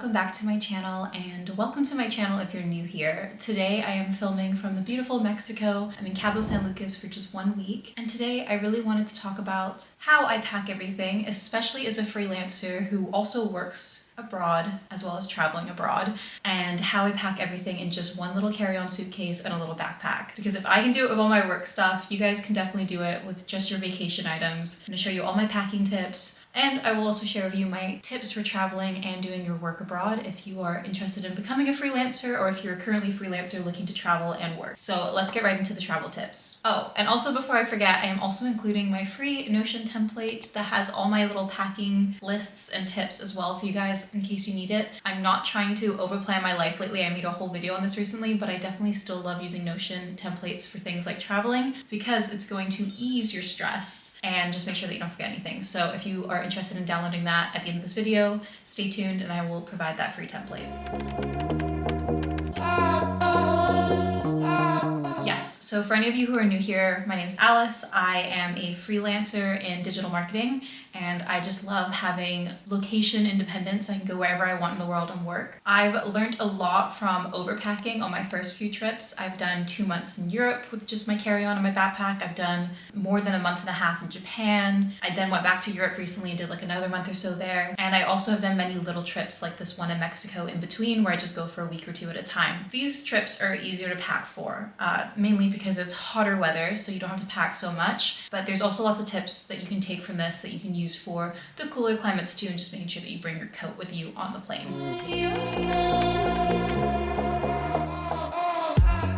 welcome back to my channel, and welcome to my channel if you're new here. Today I am filming from the beautiful Mexico. I'm in Cabo San Lucas for just 1 week, and today I really wanted to talk about how I pack everything, especially as a freelancer who also works abroad as well as traveling abroad, and how I pack everything in just one little carry-on suitcase and a little backpack. Because if I can do it with all my work stuff, you guys can definitely do it with just your vacation items. I'm going to show you all my packing tips, and I will also share with you my tips for traveling and doing your work abroad if you are interested in becoming a freelancer or if you're currently a freelancer looking to travel and work. So let's get right into the travel tips. Oh, and also before I forget, I am also including my free Notion template that has all my little packing lists and tips as well for you guys in case you need it. I'm not trying to overplan my life lately. I made a whole video on this recently, but I definitely still love using Notion templates for things like traveling because it's going to ease your stress and just make sure that you don't forget anything. So if you are interested in downloading that at the end of this video, stay tuned and I will provide that free template. Yes, so for any of you who are new here, my name is Alice. I am a freelancer in digital marketing, and I just love having location independence. I can go wherever I want in the world and work. I've learned a lot from overpacking on my first few trips. I've done 2 months in Europe with just my carry-on and my backpack. I've done more than a month and a half in Japan. I then went back to Europe recently and did like another month or so there. And I also have done many little trips like this one in Mexico in between where I just go for a week or two at a time. These trips are easier to pack for, mainly because it's hotter weather, so you don't have to pack so much. But there's also lots of tips that you can take from this that you can use for the cooler climates too, and just making sure that you bring your coat with you on the plane.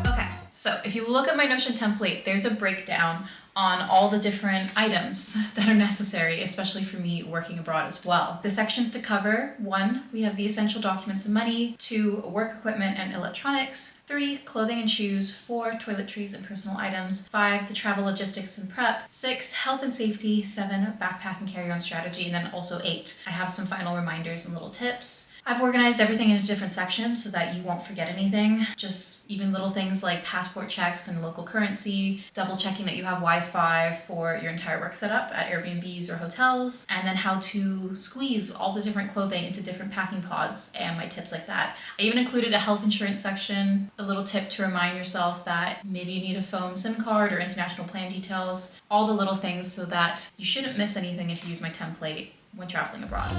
Okay, so if you look at my Notion template, there's a breakdown on all the different items that are necessary, especially for me working abroad as well. The sections to cover: 1, we have the essential documents and money; 2, work equipment and electronics; 3, clothing and shoes; 4, toiletries and personal items; 5, the travel logistics and prep; 6, health and safety; 7, backpack and carry-on strategy; and then also 8, I have some final reminders and little tips. I've organized everything into different sections so that you won't forget anything. Just even little things like passport checks and local currency, double checking that you have Wi-Fi for your entire work setup at Airbnbs or hotels, and then how to squeeze all the different clothing into different packing pods and my tips like that. I even included a health insurance section, a little tip to remind yourself that maybe you need a phone SIM card or international plan details, all the little things so that you shouldn't miss anything if you use my template when traveling abroad.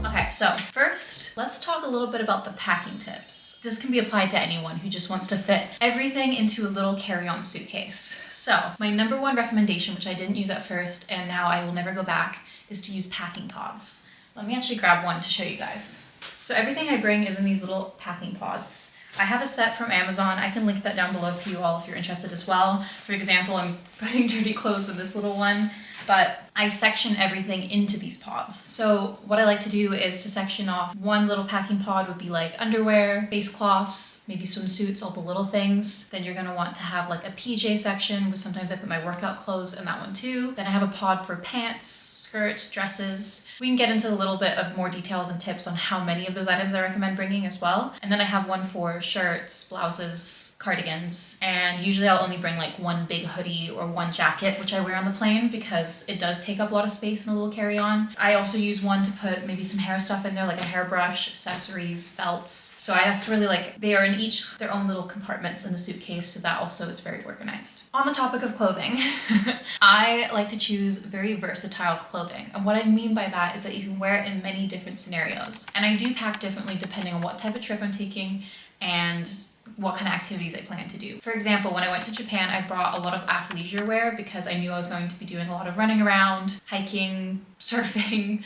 Okay, so first, let's talk a little bit about the packing tips. This can be applied to anyone who just wants to fit everything into a little carry-on suitcase. So my number one recommendation, which I didn't use at first and now I will never go back, is to use packing pods. Let me actually grab one to show you guys. So everything I bring is in these little packing pods. I have a set from Amazon. I can link that down below for you all if you're interested as well. For example, I'm putting dirty clothes in this little one, but I section everything into these pods. So what I like to do is to section off one little packing pod would be like underwear, face cloths, maybe swimsuits, all the little things. Then you're gonna want to have like a PJ section, where sometimes I put my workout clothes in that one too. Then I have a pod for pants, skirts, dresses. We can get into a little bit of more details and tips on how many of those items I recommend bringing as well. And then I have one for shirts, blouses, cardigans, and usually I'll only bring like one big hoodie or one jacket, which I wear on the plane because it does take up a lot of space in a little carry-on. I also use one to put maybe some hair stuff in there, like a hairbrush, accessories, belts. So that's really like, they are in each their own little compartments in the suitcase, so that also is very organized. On the topic of clothing, I like to choose very versatile clothing. And what I mean by that is that you can wear it in many different scenarios. And I do pack differently depending on what type of trip I'm taking and what kind of activities I plan to do. For example, when I went to Japan, I brought a lot of athleisure wear because I knew I was going to be doing a lot of running around, hiking, surfing,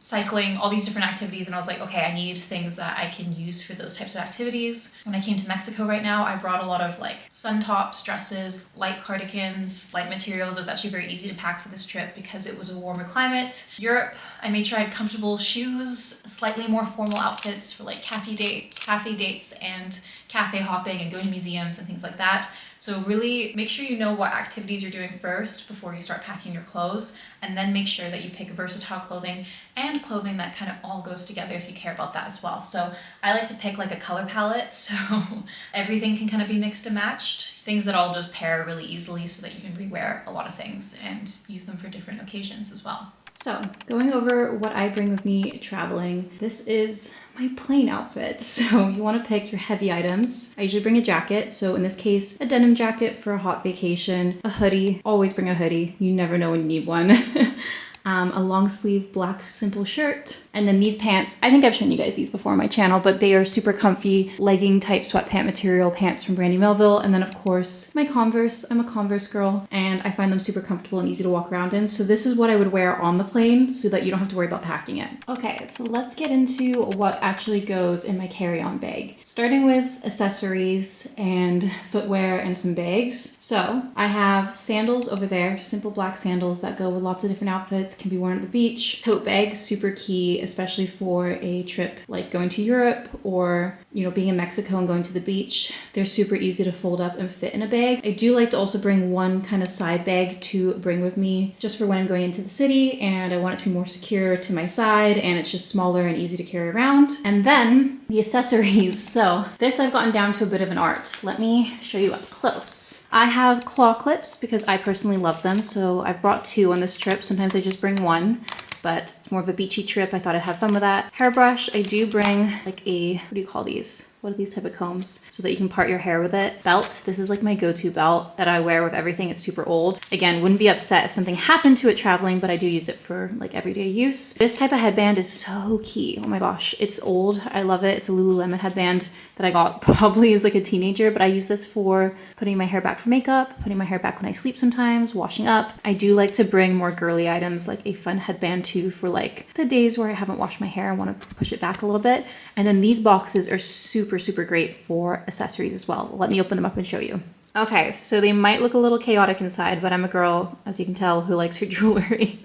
cycling, all these different activities, and I was like, okay, I need things that I can use for those types of activities. When I came to Mexico right now, I brought a lot of like sun tops, dresses, light cardigans, light materials. It was actually very easy to pack for this trip because it was a warmer climate. Europe, I made sure I had comfortable shoes, slightly more formal outfits for like cafe dates and cafe hopping and going to museums and things like that. So really make sure you know what activities you're doing first before you start packing your clothes, and then make sure that you pick versatile clothing and clothing that kind of all goes together if you care about that as well. So I like to pick like a color palette so everything can kind of be mixed and matched. Things that all just pair really easily so that you can rewear a lot of things and use them for different occasions as well. So, going over what I bring with me traveling, this is my plane outfit. So you want to pick your heavy items. I usually bring a jacket. So in this case, a denim jacket for a hot vacation, a hoodie, always bring a hoodie. You never know when you need one. A long sleeve black simple shirt. And then these pants, I think I've shown you guys these before on my channel, but they are super comfy, legging type sweatpant material pants from Brandy Melville. And then of course, my Converse. I'm a Converse girl and I find them super comfortable and easy to walk around in. So this is what I would wear on the plane so that you don't have to worry about packing it. Okay, so let's get into what actually goes in my carry-on bag. Starting with accessories and footwear and some bags. So I have sandals over there, simple black sandals that go with lots of different outfits, can be worn at the beach. Tote bags, super key, especially for a trip like going to Europe or, you know, being in Mexico and going to the beach. They're super easy to fold up and fit in a bag. I do like to also bring one kind of side bag to bring with me just for when I'm going into the city and I want it to be more secure to my side and it's just smaller and easy to carry around. And then the accessories. So this I've gotten down to a bit of an art. Let me show you up close. I have claw clips because I personally love them. So I've brought 2 on this trip. Sometimes I just bring 1, but it's more of a beachy trip. I thought I'd have fun with that. Hairbrush, I do bring like a, what do you call these? What are these type of combs? So that you can part your hair with it. Belt, this is like my go-to belt that I wear with everything. It's super old. Again, wouldn't be upset if something happened to it traveling, but I do use it for like everyday use. This type of headband is so key. Oh my gosh, it's old. I love it. It's a Lululemon headband that I got probably as like a teenager, but I use this for putting my hair back for makeup, putting my hair back when I sleep sometimes, washing up. I do like to bring more girly items like a fun headband too for like the days where I haven't washed my hair. I want to push it back a little bit. And then these boxes are super great for accessories as well. Let me open them up and show you. Okay, so they might look a little chaotic inside, but I'm a girl, as you can tell, who likes her jewelry.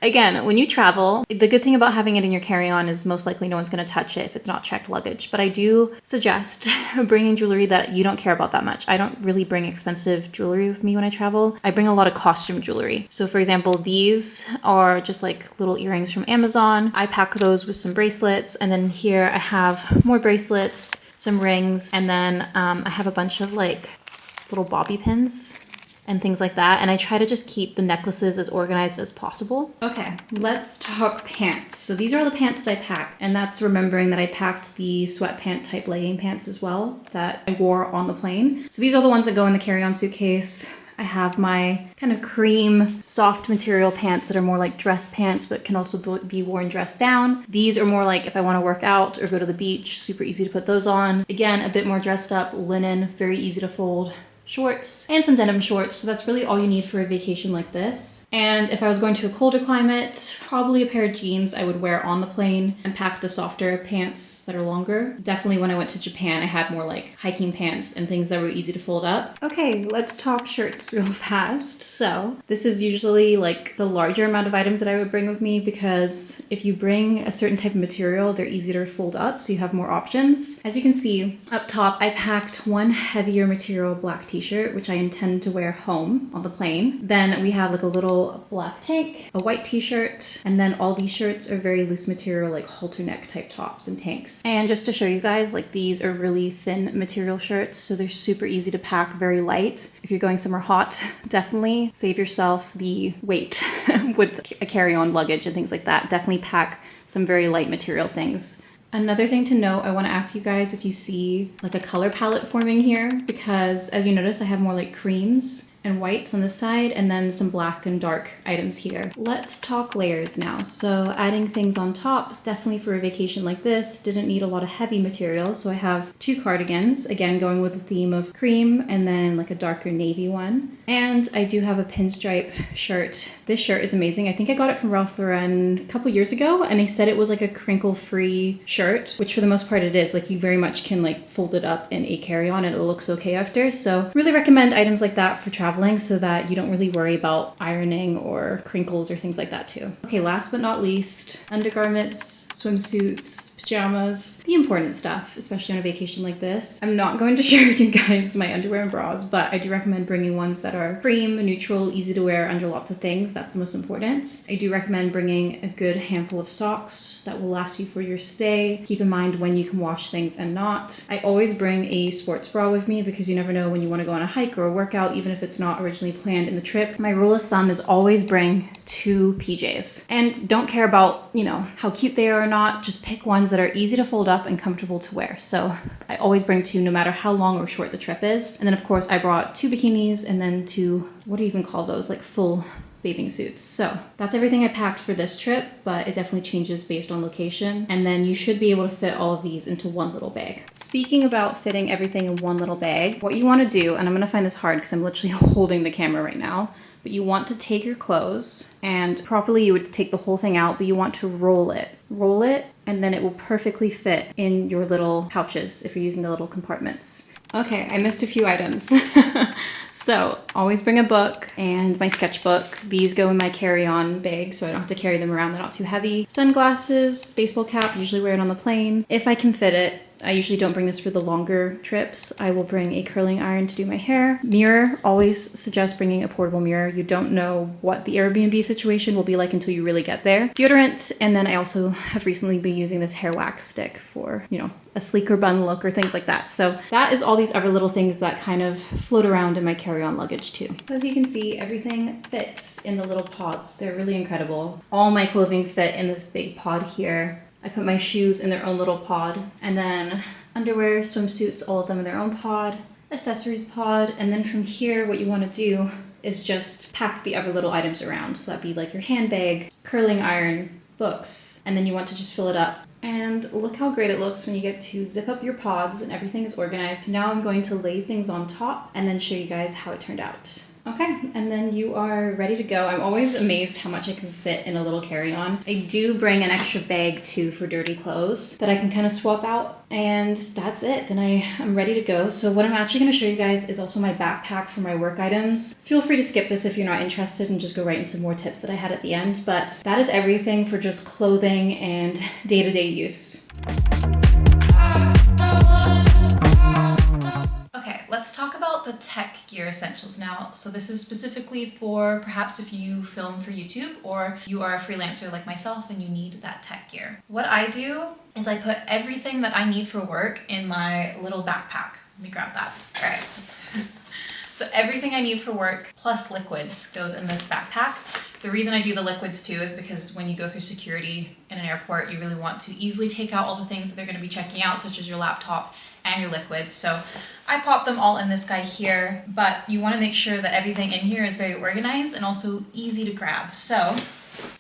Again, when you travel, the good thing about having it in your carry-on is most likely no one's going to touch it if it's not checked luggage. But I do suggest bringing jewelry that you don't care about that much. I don't really bring expensive jewelry with me when I travel. I bring a lot of costume jewelry. So for example, these are just like little earrings from Amazon. I pack those with some bracelets. And then here I have more bracelets, some rings, and then I have a bunch of like little bobby pins and things like that. And I try to just keep the necklaces as organized as possible. Okay, let's talk pants. So these are all the pants that I packed. And that's remembering that I packed the sweatpant type legging pants as well that I wore on the plane. So these are the ones that go in the carry-on suitcase. I have my kind of cream, soft material pants that are more like dress pants, but can also be worn dressed down. These are more like if I want to work out or go to the beach, super easy to put those on. Again, a bit more dressed up, linen, very easy to fold. Shorts and some denim shorts. So that's really all you need for a vacation like this. And if I was going to a colder climate, probably a pair of jeans I would wear on the plane and pack the softer pants that are longer. Definitely when I went to Japan, I had more like hiking pants and things that were easy to fold up. Okay, let's talk shirts real fast. So this is usually like the larger amount of items that I would bring with me because if you bring a certain type of material, they're easier to fold up so you have more options. As you can see up top, I packed one heavier material black t-shirt, which I intend to wear home on the plane. Then we have like a little black tank, a white t-shirt, and then all these shirts are very loose material like halter neck type tops and tanks. And just to show you guys, like these are really thin material shirts, so they're super easy to pack, very light. If you're going somewhere hot, definitely save yourself the weight with a carry-on luggage and things like that. Definitely pack some very light material things. Another thing to note, I want to ask you guys if you see like a color palette forming here, because as you notice, I have more like creams and whites on the side and then some black and dark items here. Let's talk layers now. So adding things on top, definitely for a vacation like this, didn't need a lot of heavy materials. So I have 2 cardigans, again, going with the theme of cream and then like a darker navy one. And I do have a pinstripe shirt. This shirt is amazing. I think I got it from Ralph Lauren a couple years ago and they said it was like a crinkle-free shirt, which for the most part it is. Like you very much can like fold it up in a carry-on and it looks okay after. So really recommend items like that for traveling so that you don't really worry about ironing or crinkles or things like that too. Okay, last but not least, undergarments, swimsuits, pajamas, the important stuff, especially on a vacation like this. I'm not going to share with you guys my underwear and bras, but I do recommend bringing ones that are cream, neutral, easy to wear under lots of things. That's the most important. I do recommend bringing a good handful of socks that will last you for your stay. Keep in mind when you can wash things and not. I always bring a sports bra with me because you never know when you want to go on a hike or a workout, even if it's not originally planned in the trip. My rule of thumb is always bring 2 2 PJs. And don't care about, you know, how cute they are or not, just pick ones that are easy to fold up and comfortable to wear. So I always bring 2 no matter how long or short the trip is. And then of course I brought 2 bikinis and then 2, what do you even call those, like full bathing suits. So that's everything I packed for this trip, but it definitely changes based on location. And then you should be able to fit all of these into one little bag. Speaking about fitting everything in one little bag, what you want to do, and I'm going to find this hard because I'm literally holding the camera right now, but you want to take your clothes and properly you would take the whole thing out, but you want to roll it. Roll it, and then it will perfectly fit in your little pouches if you're using the little compartments. Okay, I missed a few items. So always bring a book and my sketchbook. These go in my carry-on bag so I don't have to carry them around. They're not too heavy. Sunglasses, baseball cap, usually wear it on the plane. If I can fit it. I usually don't bring this for the longer trips. I will bring a curling iron to do my hair. Mirror, always suggest bringing a portable mirror. You don't know what the Airbnb situation will be like until you really get there. Deodorant, and then I also have recently been using this hair wax stick for, you know, a sleeker bun look or things like that. So that is all these other little things that kind of float around in my carry-on luggage too. So as you can see, everything fits in the little pods. They're really incredible. All my clothing fit in this big pod here. I put my shoes in their own little pod, and then underwear, swimsuits, all of them in their own pod, accessories pod, and then from here what you want to do is just pack the other little items around. So that'd be like your handbag, curling iron, books, and then you want to just fill it up. And look how great it looks when you get to zip up your pods and everything is organized. So now I'm going to lay things on top and then show you guys how it turned out. Okay, and then you are ready to go. I'm always amazed how much I can fit in a little carry-on. I do bring an extra bag too for dirty clothes that I can kind of swap out, and that's it. Then I'm ready to go. So what I'm actually going to show you guys is also my backpack for my work items. Feel free to skip this if you're not interested and just go right into more tips that I had at the end, but that is everything for just clothing and day-to-day use. Let's talk about the tech gear essentials now. So this is specifically for perhaps if you film for YouTube or you are a freelancer like myself and you need that tech gear. What I do is I put everything that I need for work in my little backpack. Let me grab that. All right. So everything I need for work plus liquids goes in this backpack. The reason I do the liquids too is because when you go through security in an airport, you really want to easily take out all the things that they're going to be checking out, such as your laptop and your liquids. So I pop them all in this guy here, but you want to make sure that everything in here is very organized and also easy to grab. So I'm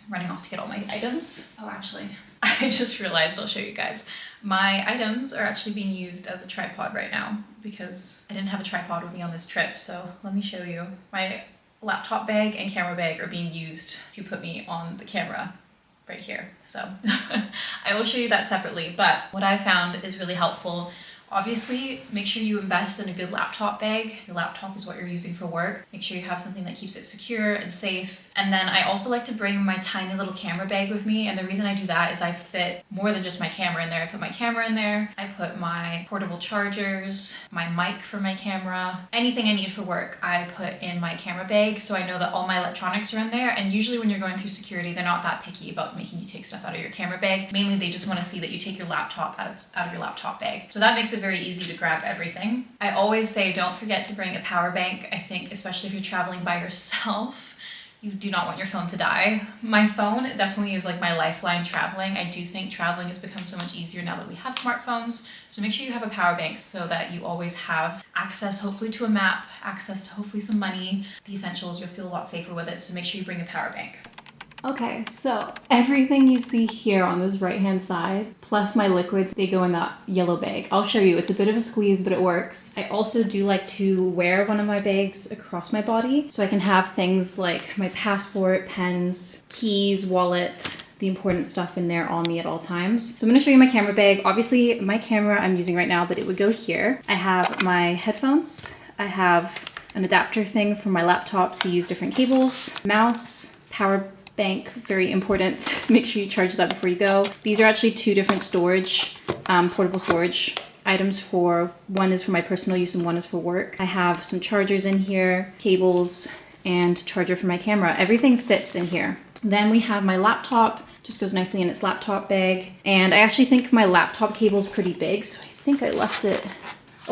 running off to get all my items. Oh, actually, I just realized I'll show you guys. My items are actually being used as a tripod right now because I didn't have a tripod with me on this trip. So let me show you. My laptop bag and camera bag are being used to put me on the camera right here. So I will show you that separately, but what I found is really helpful. Obviously, make sure you invest in a good laptop bag. Your laptop is what you're using for work. Make sure you have something that keeps it secure and safe. And then I also like to bring my tiny little camera bag with me. And the reason I do that is I fit more than just my camera in there. I put my camera in there. I put my portable chargers, my mic for my camera, anything I need for work, I put in my camera bag. So I know that all my electronics are in there. And usually when you're going through security, they're not that picky about making you take stuff out of your camera bag. Mainly they just want to see that you take your laptop out of your laptop bag. So that makes it very easy to grab everything. I always say don't forget to bring a power bank. I think especially if you're traveling by yourself, you do not want your phone to die. My phone definitely is like my lifeline traveling. I do think traveling has become so much easier now that we have smartphones. So make sure you have a power bank so that you always have access hopefully to a map, access to hopefully some money, the essentials. You'll feel a lot safer with it. So make sure you bring a power bank. Okay, so everything you see here on this right-hand side, plus my liquids, they go in that yellow bag. I'll show you. It's a bit of a squeeze, but it works. I also do like to wear one of my bags across my body, so I can have things like my passport, pens, keys, wallet, the important stuff in there on me at all times. So I'm gonna show you my camera bag. Obviously, my camera I'm using right now, but it would go here. I have my headphones. I have an adapter thing for my laptop to use different cables, mouse, power bank, very important. Make sure you charge that before you go. These are actually two different storage, portable storage items. For one is for my personal use and one is for work. I have some chargers in here, cables, and charger for my camera. Everything fits in here. Then we have my laptop, just goes nicely in its laptop bag. And I actually think my laptop cable is pretty big, so I think I left it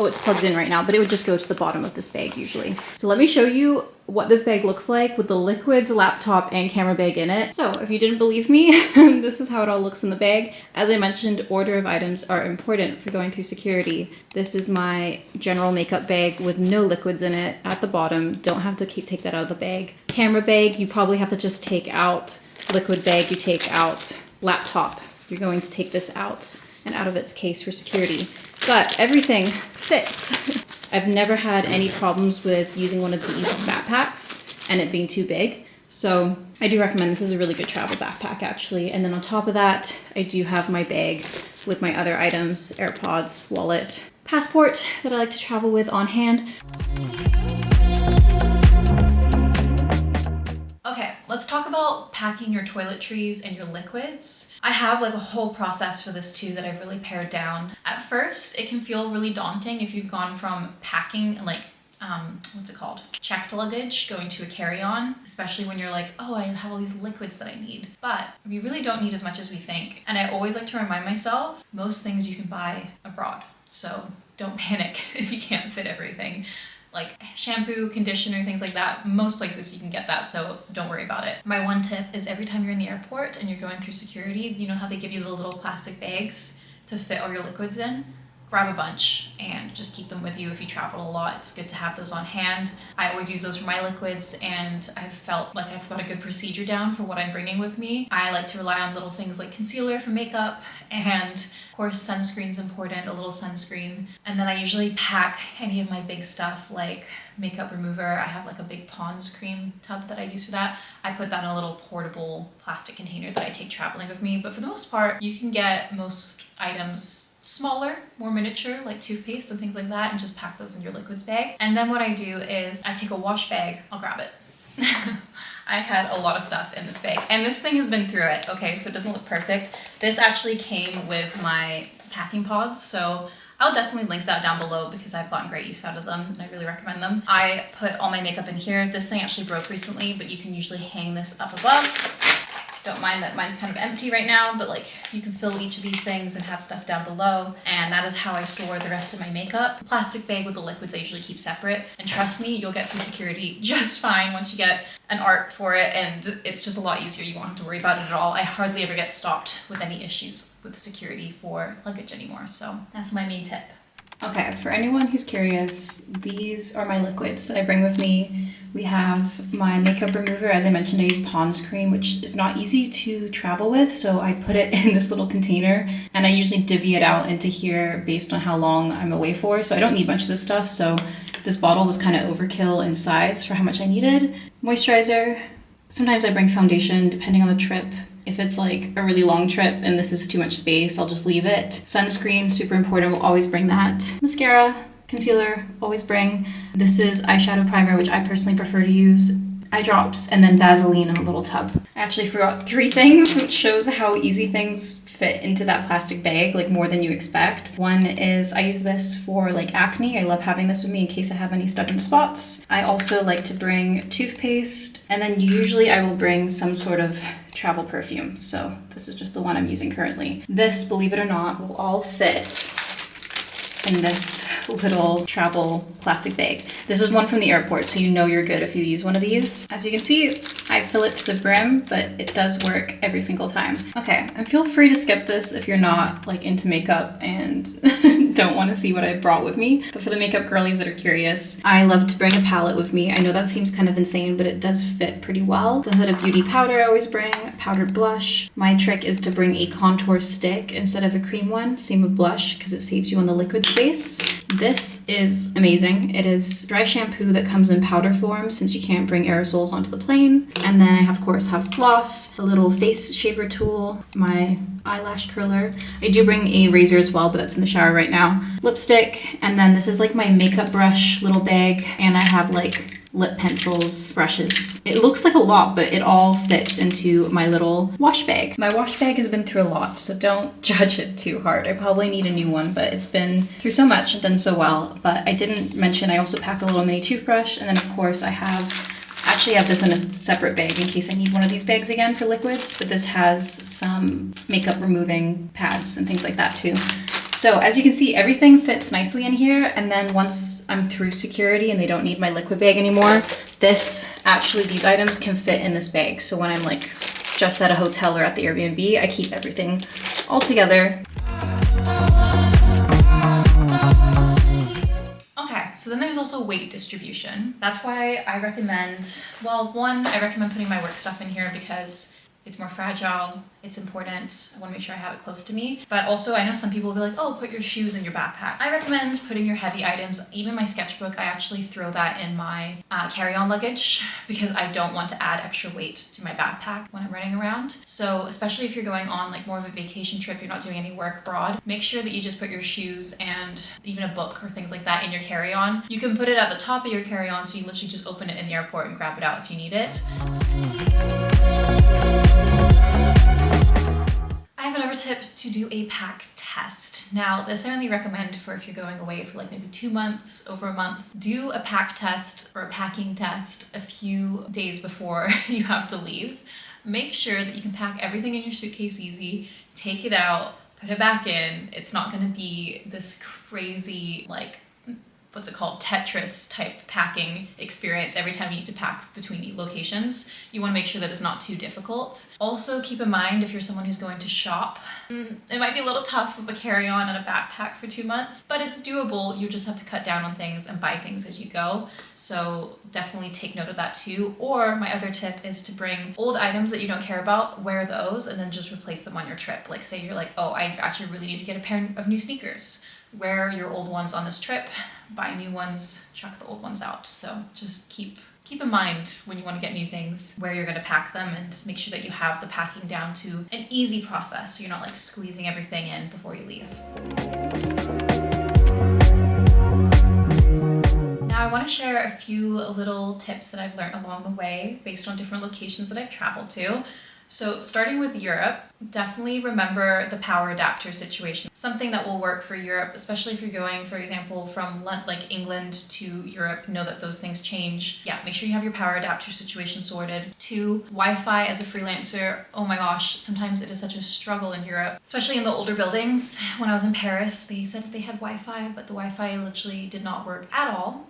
Oh, it's plugged in right now, but it would just go to the bottom of this bag usually. So let me show you what this bag looks like with the liquids, laptop, and camera bag in it. So if you didn't believe me, this is how it all looks in the bag. As I mentioned, order of items are important for going through security. This is my general makeup bag with no liquids in it at the bottom. Don't have to take that out of the bag. Camera bag, you probably have to just take out. Liquid bag, you take out. Laptop, you're going to take this out and out of its case for security. But everything fits. I've never had any problems with using one of these backpacks and it being too big. So I do recommend this is a really good travel backpack actually. And then on top of that, I do have my bag with my other items, AirPods, wallet, passport that I like to travel with on hand. Okay, let's talk about packing your toiletries and your liquids. I have like a whole process for this too that I've really pared down. At first, it can feel really daunting if you've gone from packing like, what's it called? Checked luggage, going to a carry-on, especially when you're like, oh, I have all these liquids that I need. But we really don't need as much as we think. And I always like to remind myself, most things you can buy abroad. So don't panic if you can't fit everything. Like shampoo, conditioner, things like that. Most places you can get that, so don't worry about it. My one tip is every time you're in the airport and you're going through security, you know how they give you the little plastic bags to fit all your liquids in? Grab a bunch and just keep them with you if you travel a lot. It's good to have those on hand. I always use those for my liquids and I've felt like I've got a good procedure down for what I'm bringing with me. I like to rely on little things like concealer for makeup and of course sunscreen's important, a little sunscreen. And then I usually pack any of my big stuff like makeup remover. I have like a big Pond's cream tub that I use for that. I put that in a little portable plastic container that I take traveling with me. But for the most part, you can get most items smaller, more miniature, like toothpaste and things like that, and just pack those in your liquids bag. And then what I do is I take a wash bag, I'll grab it. I had a lot of stuff in this bag and this thing has been through it, okay, so it doesn't look perfect. This actually came with my packing pods, so I'll definitely link that down below because I've gotten great use out of them and I really recommend them. I put all my makeup in here. This thing actually broke recently, but you can usually hang this up above. Don't mind that mine's kind of empty right now, but like you can fill each of these things and have stuff down below. And that is how I store the rest of my makeup. The plastic bag with the liquids I usually keep separate. And trust me, you'll get through security just fine once you get an art for it. And it's just a lot easier. You won't have to worry about it at all. I hardly ever get stopped with any issues with security for luggage anymore. So that's my main tip. Okay, for anyone who's curious, these are my liquids that I bring with me. We have my makeup remover. As I mentioned, I use Pond's cream, which is not easy to travel with, so I put it in this little container, and I usually divvy it out into here based on how long I'm away for, so I don't need much of this stuff, so this bottle was kind of overkill in size for how much I needed. Moisturizer. Sometimes I bring foundation, depending on the trip. If it's like a really long trip and this is too much space, I'll just leave it. Sunscreen, super important, we'll always bring that. Mascara, concealer, always bring. This is eyeshadow primer, which I personally prefer to use. Eye drops, and then Vaseline in a little tub. I actually forgot 3 things, which shows how easy things fit into that plastic bag, like more than you expect. One is I use this for like acne. I love having this with me in case I have any stubborn spots. I also like to bring toothpaste, and then usually I will bring some sort of travel perfume. So this is just the one I'm using currently. This, believe it or not, will all fit in this little travel plastic bag. This is one from the airport, so you know you're good if you use one of these. As you can see, I fill it to the brim, but it does work every single time. Okay, and feel free to skip this if you're not like into makeup and don't want to see what I brought with me. But for the makeup girlies that are curious, I love to bring a palette with me. I know that seems kind of insane, but it does fit pretty well. The Huda Beauty powder I always bring, powdered blush. My trick is to bring a contour stick instead of a cream one. Same with blush, because it saves you on the liquid space. This is amazing. It is dry shampoo that comes in powder form since you can't bring aerosols onto the plane. And then I of course have floss, a little face shaver tool, my eyelash curler. I do bring a razor as well, but that's in the shower right now. Lipstick, and then this is like my makeup brush little bag, and I have like lip pencils, brushes. It looks like a lot, but it all fits into my little wash bag. My wash bag has been through a lot, so don't judge it too hard. I probably need a new one, but it's been through so much and done so well. But I didn't mention I also pack a little mini toothbrush, and then of course I actually have this in a separate bag in case I need one of these bags again for liquids, but this has some makeup removing pads and things like that too. So as you can see, everything fits nicely in here. And then once I'm through security and they don't need my liquid bag anymore, these items can fit in this bag. So when I'm like just at a hotel or at the Airbnb, I keep everything all together. Okay, so then there's also weight distribution. That's why I recommend, well, one, I recommend putting my work stuff in here because it's more fragile, it's important, I want to make sure I have it close to me. But also I know some people will be like, oh, put your shoes in your backpack. I recommend putting your heavy items, even my sketchbook, I actually throw that in my carry-on luggage because I don't want to add extra weight to my backpack when I'm running around. So especially if you're going on like more of a vacation trip, you're not doing any work abroad, make sure that you just put your shoes and even a book or things like that in your carry-on. You can put it at the top of your carry-on so you literally just open it in the airport and grab it out if you need it. I have another tip to do a pack test. Now, this I only recommend for if you're going away for like maybe 2 months, over a month. Do a pack test or a packing test a few days before you have to leave. Make sure that you can pack everything in your suitcase easy, take it out, put it back in. It's not gonna be this crazy, like, what's it called, Tetris type packing experience every time you need to pack between locations. You want to make sure that it's not too difficult. Also keep in mind if you're someone who's going to shop, it might be a little tough with a carry-on and a backpack for 2 months, but it's doable. You just have to cut down on things and buy things as you go. So definitely take note of that too. Or my other tip is to bring old items that you don't care about, wear those, and then just replace them on your trip. Like say you're like, oh, I actually really need to get a pair of new sneakers. Wear your old ones on this trip, buy new ones, chuck the old ones out. So just keep in mind when you want to get new things where you're going to pack them and make sure that you have the packing down to an easy process so you're not like squeezing everything in before you leave. Now I want to share a few little tips that I've learned along the way based on different locations that I've traveled to. So starting with Europe, definitely remember the power adapter situation. Something that will work for Europe, especially if you're going, for example, from like England to Europe, know that those things change. Yeah, make sure you have your power adapter situation sorted. 2, Wi-Fi as a freelancer. Oh my gosh, sometimes it is such a struggle in Europe, especially in the older buildings. When I was in Paris, they said that they had Wi-Fi, but the Wi-Fi literally did not work at all.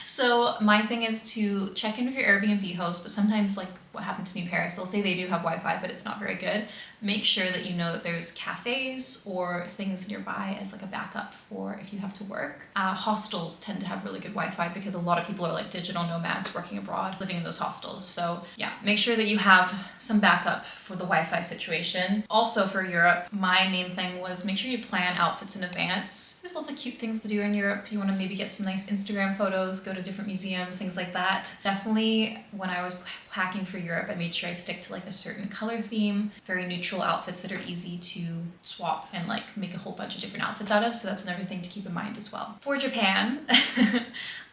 So my thing is to check in with your Airbnb host, but sometimes like what happened to me in Paris, they'll say they do have Wi-Fi, but it's not very good. Make sure that you know that there's cafes or things nearby as like a backup for if you have to work. Hostels tend to have really good Wi-Fi because a lot of people are like digital nomads working abroad, living in those hostels. So yeah, make sure that you have some backup for the Wi-Fi situation. Also for Europe, my main thing was make sure you plan outfits in advance. There's lots of cute things to do in Europe. You want to maybe get some nice Instagram photos, go to different museums, things like that. Definitely when I was packing for Europe, I made sure I stick to like a certain color theme, very neutral outfits that are easy to swap and like make a whole bunch of different outfits out of. So that's another thing to keep in mind as well. For Japan,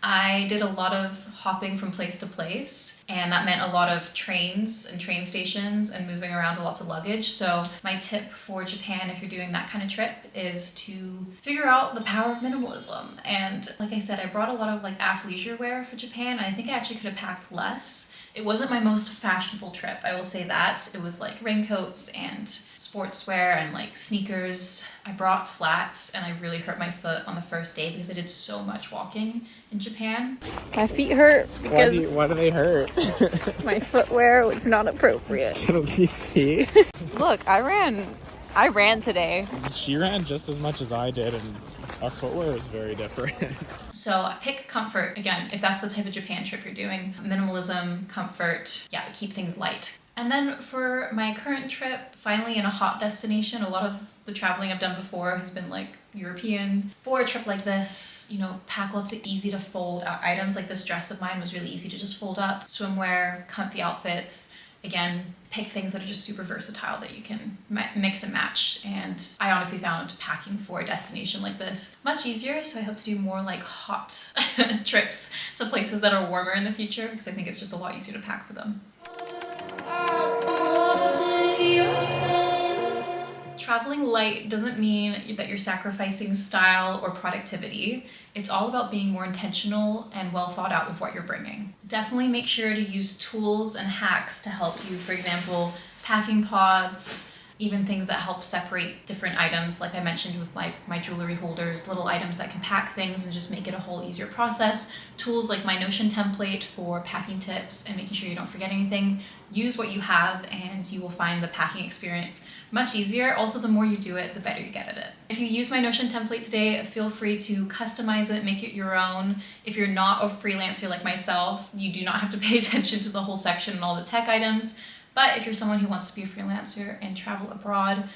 I did a lot of hopping from place to place, and that meant a lot of trains and train stations and moving around with lots of luggage. So my tip for Japan, if you're doing that kind of trip, is to figure out the power of minimalism. And like I said, I brought a lot of like athleisure wear for Japan, and I think I actually could have packed less. It wasn't my most fashionable trip, I will say that. It was like raincoats and sportswear and like sneakers. I brought flats and I really hurt my foot on the first day because I did so much walking in Japan. My feet hurt because why do they hurt? my footwear was not appropriate. Can we see? Look, I ran today. She ran just as much as I did, and our footwear is very different. So pick comfort, again, if that's the type of Japan trip you're doing. Minimalism, comfort, yeah, keep things light. And then for my current trip, finally in a hot destination, a lot of the traveling I've done before has been like European. For a trip like this, you know, pack lots of easy to fold out items. Like this dress of mine was really easy to just fold up. Swimwear, comfy outfits. Again, pick things that are just super versatile that you can mix and match. And I honestly found packing for a destination like this much easier. So I hope to do more like hot trips to places that are warmer in the future because I think it's just a lot easier to pack for them. Traveling light doesn't mean that you're sacrificing style or productivity. It's all about being more intentional and well thought out with what you're bringing. Definitely make sure to use tools and hacks to help you. For example, packing pods, even things that help separate different items, like I mentioned with my jewelry holders, little items that can pack things and just make it a whole easier process. Tools like my Notion template for packing tips and making sure you don't forget anything. Use what you have and you will find the packing experience much easier. Also, the more you do it, the better you get at it. If you use my Notion template today, feel free to customize it, make it your own. If you're not a freelancer like myself, you do not have to pay attention to the whole section and all the tech items. But if you're someone who wants to be a freelancer and travel abroad,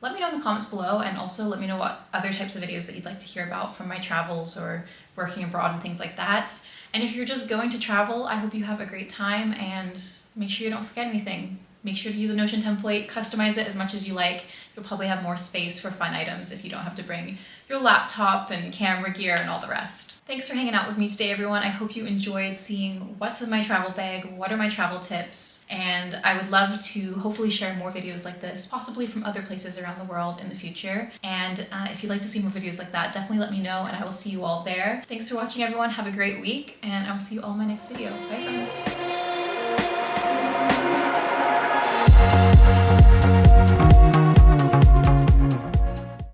let me know in the comments below, and also let me know what other types of videos that you'd like to hear about from my travels or working abroad and things like that. And if you're just going to travel, I hope you have a great time and make sure you don't forget anything. Make sure to use a Notion template, customize it as much as you like. You'll probably have more space for fun items if you don't have to bring your laptop and camera gear and all the rest. Thanks for hanging out with me today, everyone. I hope you enjoyed seeing what's in my travel bag, what are my travel tips, and I would love to hopefully share more videos like this, possibly from other places around the world in the future. And if you'd like to see more videos like that, definitely let me know and I will see you all there. Thanks for watching, everyone. Have a great week, and I will see you all in my next video. Bye, friends.